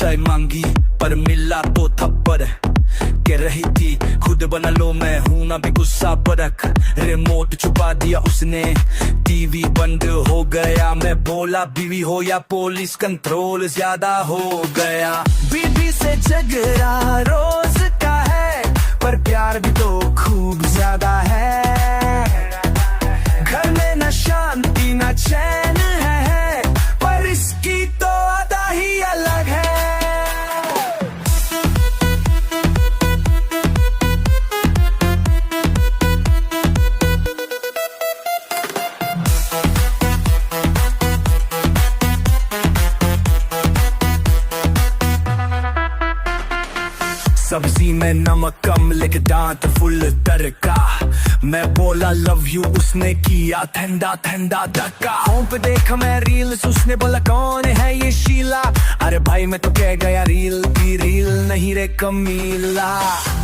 चाय मांगी पर मिला तो थप्पड़, कह रही थी खुद बना लो मैं हूं ना भी गुस्सा बरक, रिमोट छुपा दिया उसने, टीवी बंद हो गया, मैं बोला बीवी हो या पुलिस कंट्रोल ज्यादा हो गया। बीवी से झगड़ा रोज का है पर प्यार भी तो खूब ज्यादा है, घर में न शांति न चैन है पर इसकी तो अदा ही अलग है। सब्जी में नमक कम लेके दांत फुल तड़का, मैं बोला लव यू उसने किया ठंडा ठंडा धक्का, फोन पे देखा मैं रील्स उसने बोला कौन है ये शीला, अरे भाई मैं तो कह गया रील की रील नहीं रे कमीला।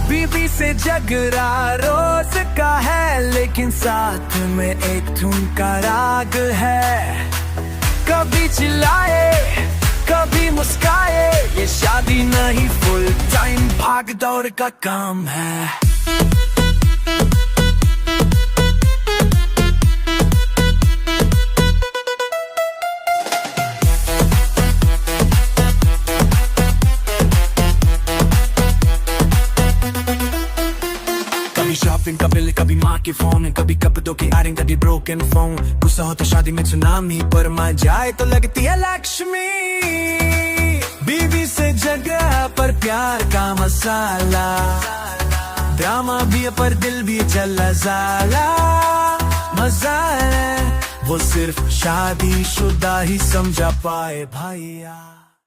बीवी से झगड़ा रोज का है लेकिन साथ में एक धुन का राग है, कभी चिल्लाए कभी मुस्काए, ये शादी नहीं फुल टाइम भाग दौड़ का काम है। कभी शॉपिंग का बिल, कभी माँ के फोन, कभी कपड़ों की आयरन, कभी ब्रोकन फोन, गुस्सा हो तो शादी में सुनामी पर माँ जाए तो लगती है लक्ष्मी। बीवी से जगह पर प्यार का मसाला, ड्रामा भी है पर दिल भी चला जाला, मजा है वो सिर्फ शादीशुदा ही समझा पाए भैया।